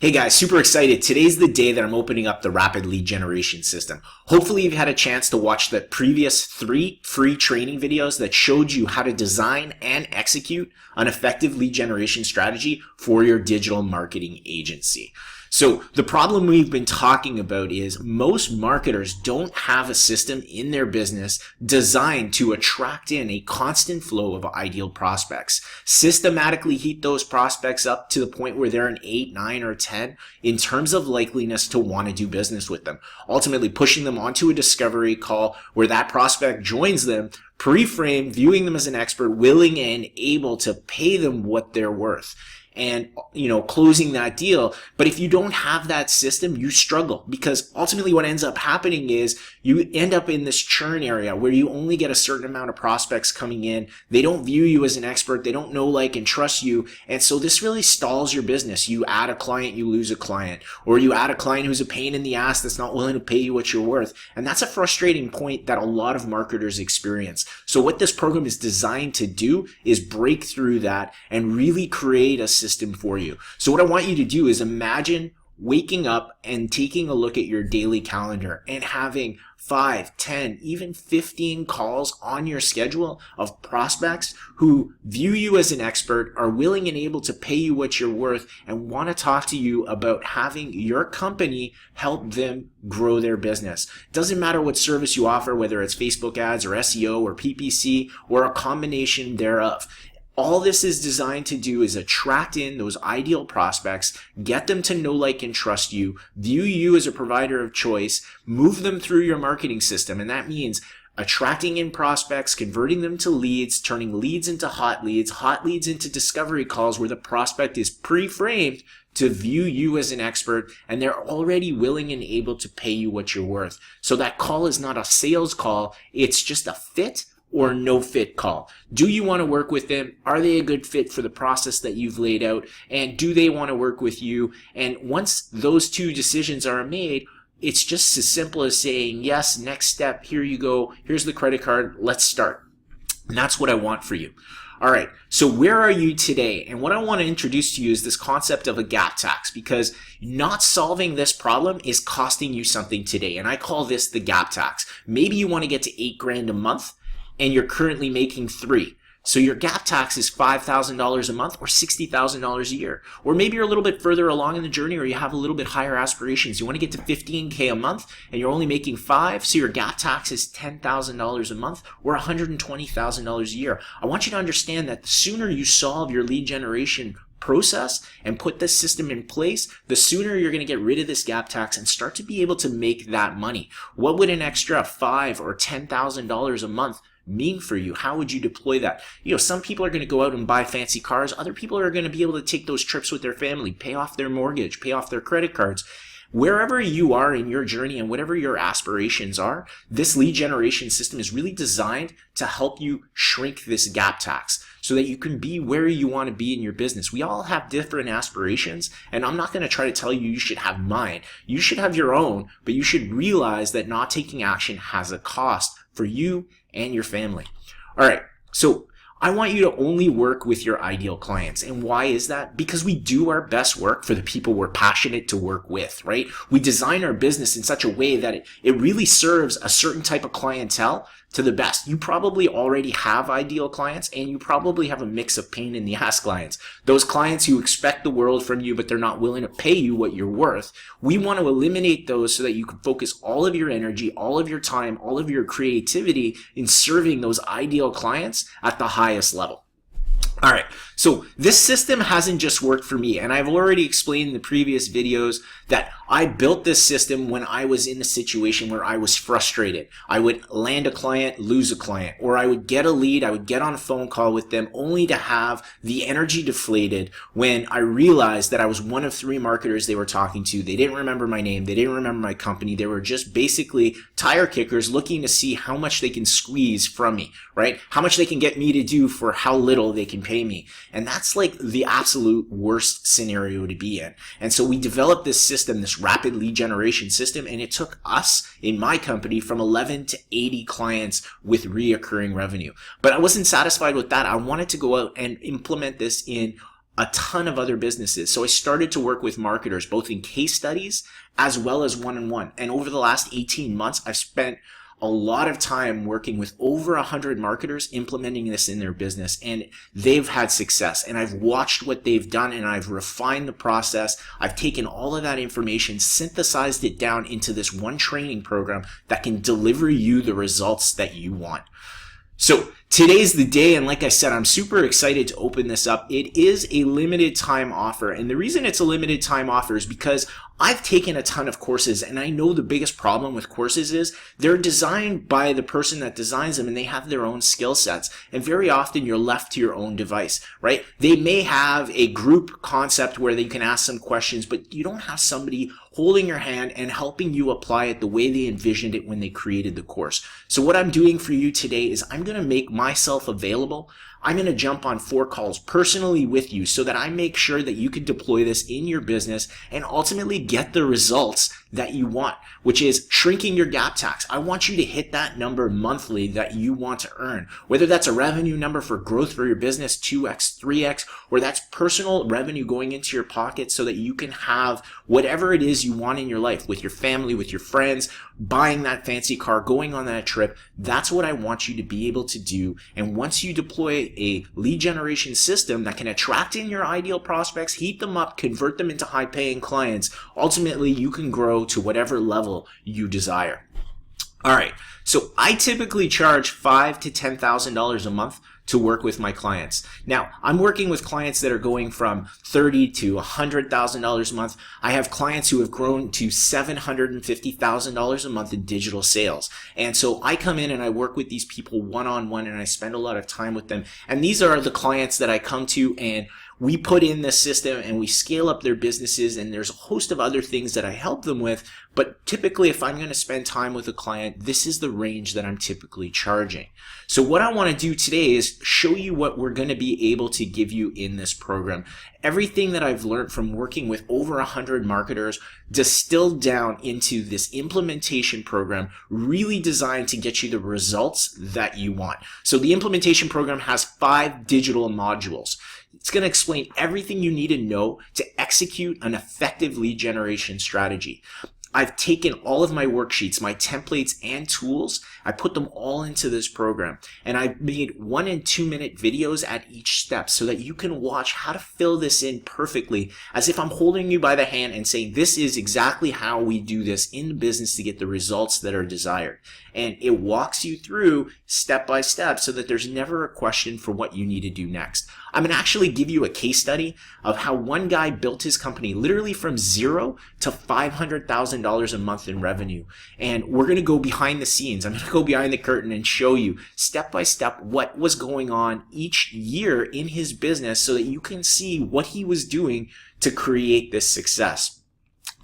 Hey guys, super excited. Today's the day that I'm opening up the Rapid Lead Generation system. Hopefully you've had a chance to watch the previous 3 free training videos that showed you how to design and execute an effective lead generation strategy for your digital marketing agency. So the problem we've been talking about is most marketers don't have a system in their business designed to attract in a constant flow of ideal prospects, systematically heat those prospects up to the point where they're an 8, 9, or 10 in terms of likeliness to want to do business with them, ultimately pushing them onto a discovery call where that prospect joins them, pre-framed, viewing them as an expert, willing and able to pay them what they're worth, and closing that deal. But if you don't have that system, you struggle, because ultimately what ends up happening is you end up in this churn area where you only get a certain amount of prospects coming in. They don't view you as an expert. They don't know, like, and trust you. And so this really stalls your business. You add a client, you lose a client, or you add a client who's a pain in the ass that's not willing to pay you what you're worth. And that's a frustrating point that a lot of marketers experience. So what this program is designed to do is break through that and really create a system for you. So what I want you to do is imagine waking up and taking a look at your daily calendar and having 5, 10, even 15 calls on your schedule of prospects who view you as an expert, are willing and able to pay you what you're worth, and want to talk to you about having your company help them grow their business. Doesn't matter what service you offer, whether it's Facebook ads or SEO or PPC or a combination thereof. All this is designed to do is attract in those ideal prospects, get them to know, like, and trust you, view you as a provider of choice, move them through your marketing system. And that means attracting in prospects, converting them to leads, turning leads into hot leads into discovery calls where the prospect is pre-framed to view you as an expert, and they're already willing and able to pay you what you're worth. So that call is not a sales call. It's just a fit or no fit call. Do you want to work with them? Are they a good fit for the process that you've laid out? And do they want to work with you? And once those two decisions are made, it's just as simple as saying, yes, next step, here you go, here's the credit card, let's start. And that's what I want for you. All right, so where are you today? And what I want to introduce to you is this concept of a gap tax, because not solving this problem is costing you something today. And I call this the gap tax. Maybe you want to get to $8,000 a month, and you're currently making 3. So your gap tax is $5,000 a month or $60,000 a year. Or maybe you're a little bit further along in the journey, or you have a little bit higher aspirations. You want to get to $15K a month and you're only making 5, so your gap tax is $10,000 a month or $120,000 a year. I want you to understand that the sooner you solve your lead generation process and put this system in place, the sooner you're going to get rid of this gap tax and start to be able to make that money. What would an extra $5,000 or $10,000 a month mean for you? How would you deploy that? Some people are going to go out and buy fancy cars. Other people are going to be able to take those trips with their family, pay off their mortgage, pay off their credit cards. Wherever you are in your journey and whatever your aspirations are, this lead generation system is really designed to help you shrink this gap tax so that you can be where you want to be in your business. We all have different aspirations, and I'm not going to try to tell you you should have mine. You should have your own, but you should realize that not taking action has a cost for you and your family. All right, so I want you to only work with your ideal clients. And why is that? Because we do our best work for the people we're passionate to work with, right? We design our business in such a way that it really serves a certain type of clientele to the best. You probably already have ideal clients, and you probably have a mix of pain in the ass clients. Those clients who expect the world from you, but they're not willing to pay you what you're worth. We want to eliminate those so that you can focus all of your energy, all of your time, all of your creativity in serving those ideal clients at the highest level. All right, so this system hasn't just worked for me, and I've already explained in the previous videos that I built this system when I was in a situation where I was frustrated. I would land a client, lose a client, or I would get a lead, I would get on a phone call with them only to have the energy deflated when I realized that I was one of 3 marketers they were talking to. They didn't remember my name, they didn't remember my company, they were just basically tire kickers looking to see how much they can squeeze from me, right? How much they can get me to do for how little they can pay me. And that's like the absolute worst scenario to be in. And so we developed this system, this rapid lead generation system, and it took us in my company from 11 to 80 clients with reoccurring revenue. But I wasn't satisfied with that. I wanted to go out and implement this in a ton of other businesses. So I started to work with marketers, both in case studies as well as one-on-one. And over the last 18 months, I've spent a lot of time working with over 100 marketers implementing this in their business, and they've had success. And I've watched what they've done, and I've refined the process. I've taken all of that information, synthesized it down into this one training program that can deliver you the results that you want. So today's the day, and like I said, I'm super excited to open this up. It is a limited time offer, and the reason it's a limited time offer is because I've taken a ton of courses, and I know the biggest problem with courses is they're designed by the person that designs them, and they have their own skill sets, and very often you're left to your own device, right? They may have a group concept where they can ask some questions, but you don't have somebody holding your hand and helping you apply it the way they envisioned it when they created the course. So what I'm doing for you today is I'm going to make myself available. I'm going to jump on 4 calls personally with you so that I make sure that you can deploy this in your business and ultimately get the results that you want, which is shrinking your gap tax. I want you to hit that number monthly that you want to earn, whether that's a revenue number for growth for your business, 2x, 3x, or that's personal revenue going into your pocket so that you can have whatever it is you want in your life with your family, with your friends, buying that fancy car, going on that trip. That's what I want you to be able to do. And once you deploy a lead generation system that can attract in your ideal prospects, heat them up, convert them into high paying clients, ultimately you can grow to whatever level you desire. All right. So I typically charge $5,000 to $10,000 a month to work with my clients. Now, I'm working with clients that are going from $30,000 to $100,000 a month. I have clients who have grown to $750,000 a month in digital sales. And so I come in and I work with these people one-on-one, and I spend a lot of time with them. And these are the clients that I come to, and we put in the system and we scale up their businesses, and there's a host of other things that I help them with. But typically, if I'm going to spend time with a client, this is the range that I'm typically charging. So what I want to do today is show you what we're going to be able to give you in this program. Everything that I've learned from working with over 100 marketers distilled down into this implementation program, really designed to get you the results that you want. So the implementation program has 5 digital modules. It's going to explain everything you need to know to execute an effective lead generation strategy. I've taken all of my worksheets, my templates, and tools. I put them all into this program, and I've made 1 and 2 minute videos at each step so that you can watch how to fill this in perfectly, as if I'm holding you by the hand and saying, this is exactly how we do this in the business to get the results that are desired. And it walks you through step by step so that there's never a question for what you need to do next. I'm going to actually give you a case study of how one guy built his company literally from $0 to $500,000 a month in revenue. And we're going to go behind the scenes. I'm going to go behind the curtain and show you step by step what was going on each year in his business so that you can see what he was doing to create this success.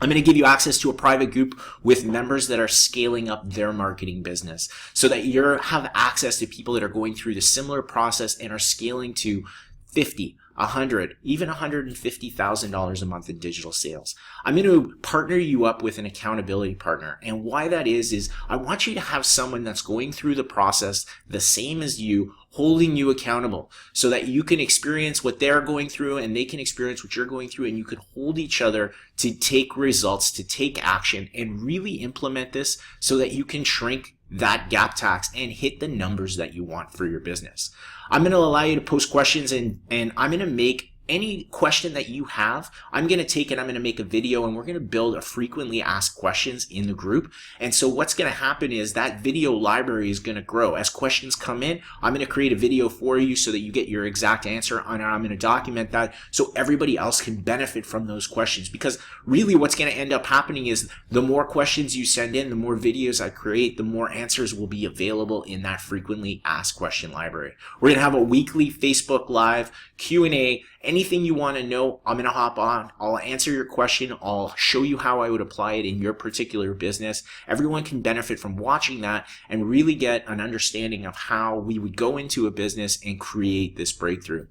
I'm going to give you access to a private group with members that are scaling up their marketing business so that you have access to people that are going through the similar process and are scaling to $50,000, $100,000, even $150,000 a month in digital sales. I'm going to partner you up with an accountability partner. And why that is I want you to have someone that's going through the process the same as you, holding you accountable so that you can experience what they're going through and they can experience what you're going through, and you can hold each other to take results, to take action, and really implement this so that you can shrink that gap tax and hit the numbers that you want for your business. I'm going to allow you to post questions, and I'm going to make any question that you have, I'm going to take it, I'm going to make a video, and we're going to build a frequently asked questions in the group. And so what's going to happen is that video library is going to grow. As questions come in, I'm going to create a video for you so that you get your exact answer, and I'm going to document that so everybody else can benefit from those questions. Because really what's going to end up happening is the more questions you send in, the more videos I create, the more answers will be available in that frequently asked question library. We're going to have a weekly Facebook Live Q&A. Anything you want to know, I'm going to hop on. I'll answer your question. I'll show you how I would apply it in your particular business. Everyone can benefit from watching that and really get an understanding of how we would go into a business and create this breakthrough.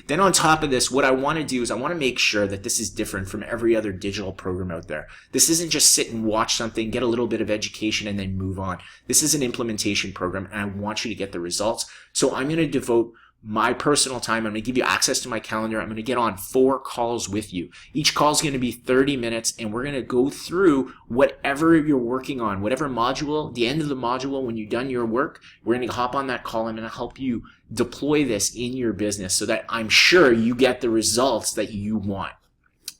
Then on top of this, what I want to do is I want to make sure that this is different from every other digital program out there. This isn't just sit and watch something, get a little bit of education, and then move on. This is an implementation program, and I want you to get the results. So I'm going to devote my personal time. I'm going to give you access to my calendar. I'm going to get on 4 calls with you. Each call is going to be 30 minutes, and we're going to go through whatever you're working on, whatever module, the end of the module, when you've done your work, we're going to hop on that call. I'm going to help you deploy this in your business so that I'm sure you get the results that you want.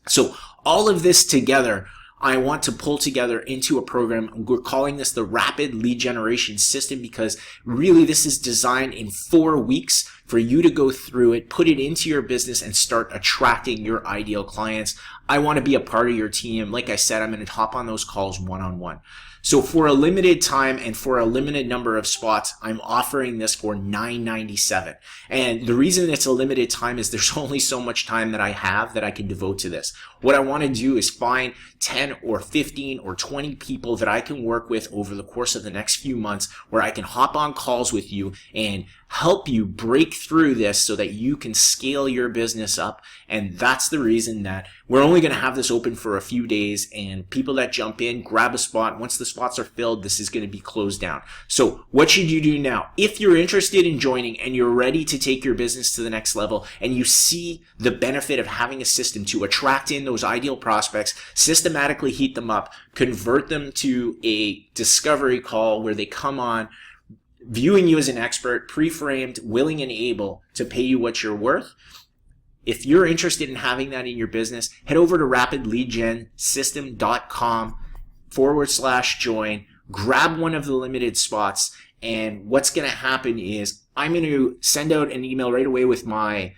So all of this together, I want to pull together into a program. We're calling this the Rapid Lead Generation System because really this is designed in 4 weeks for you to go through it, put it into your business, and start attracting your ideal clients. I want to be a part of your team. Like I said, I'm going to hop on those calls one-on-one. So for a limited time and for a limited number of spots, I'm offering this for $9.97. And the reason it's a limited time is there's only so much time that I have that I can devote to this. What I want to do is find 10 or 15 or 20 people that I can work with over the course of the next few months where I can hop on calls with you and help you break through this so that you can scale your business up. And that's the reason that we're only going to have this open for a few days, and people that jump in, grab a spot. Once the spots are filled, this is going to be closed down. So what should you do now? If you're interested in joining and you're ready to take your business to the next level and you see the benefit of having a system to attract in those ideal prospects, systematically heat them up, convert them to a discovery call where they come on, viewing you as an expert, pre-framed, willing and able to pay you what you're worth. If you're interested in having that in your business, head over to rapidleadgensystem.com/join, grab one of the limited spots, and what's going to happen is I'm going to send out an email right away with my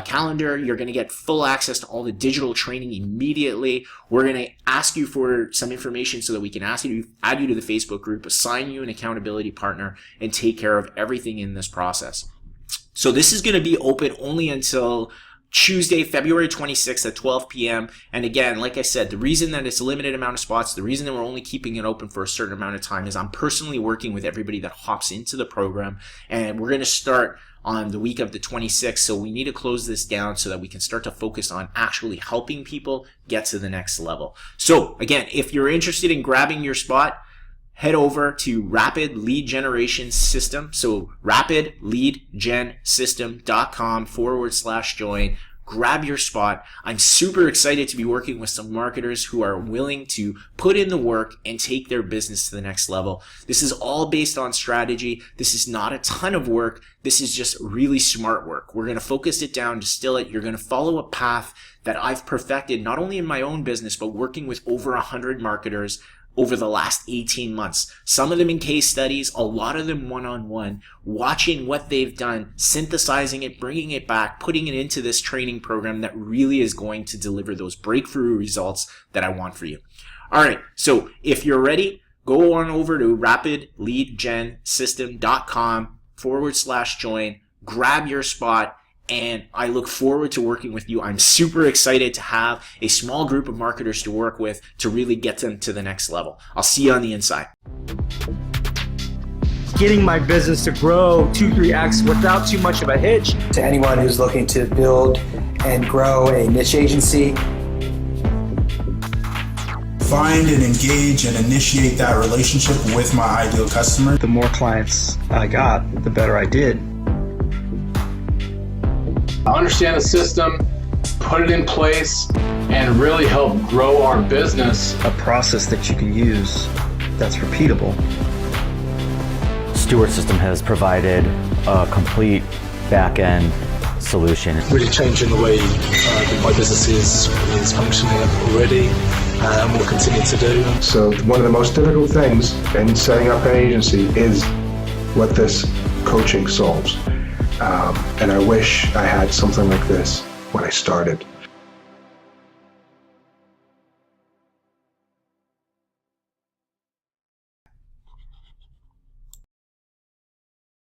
calendar. You're going to get full access to all the digital training immediately. We're going to ask you for some information so that we can add you to the Facebook group, assign you an accountability partner, and take care of everything in this process. So this is going to be open only until Tuesday, February 26th at 12 p.m. And again, like I said, the reason that it's a limited amount of spots, the reason that we're only keeping it open for a certain amount of time is I'm personally working with everybody that hops into the program, and we're going to start on the week of the 26th. So we need to close this down so that we can start to focus on actually helping people get to the next level. So again, if you're interested in grabbing your spot, head over to Rapid Lead Generation System. So rapidleadgensystem.com/join. Grab your spot. I'm super excited to be working with some marketers who are willing to put in the work and take their business to the next level. This is all based on strategy. This is not a ton of work. This is just really smart work. We're going to focus it down, distill it. You're going to follow a path that I've perfected, not only in my own business, but working with over 100 marketers over the last 18 months. Some of them in case studies, a lot of them one-on-one, watching what they've done, synthesizing it, bringing it back, putting it into this training program that really is going to deliver those breakthrough results that I want for you. All right, so if you're ready, go on over to rapidleadgensystem.com/join, grab your spot, and I look forward to working with you. I'm super excited to have a small group of marketers to work with to really get them to the next level. I'll see you on the inside. Getting my business to grow 2-3x without too much of a hitch. To anyone who's looking to build and grow a niche agency, find and engage and initiate that relationship with my ideal customer. The more clients I got, the better I did. Understand the system, put it in place, and really help grow our business. A process that you can use that's repeatable. Stewart System has provided a complete back-end solution. Really changing the way that my business is functioning already, and will continue to do. So one of the most difficult things in setting up an agency is what this coaching solves. And I wish I had something like this when I started.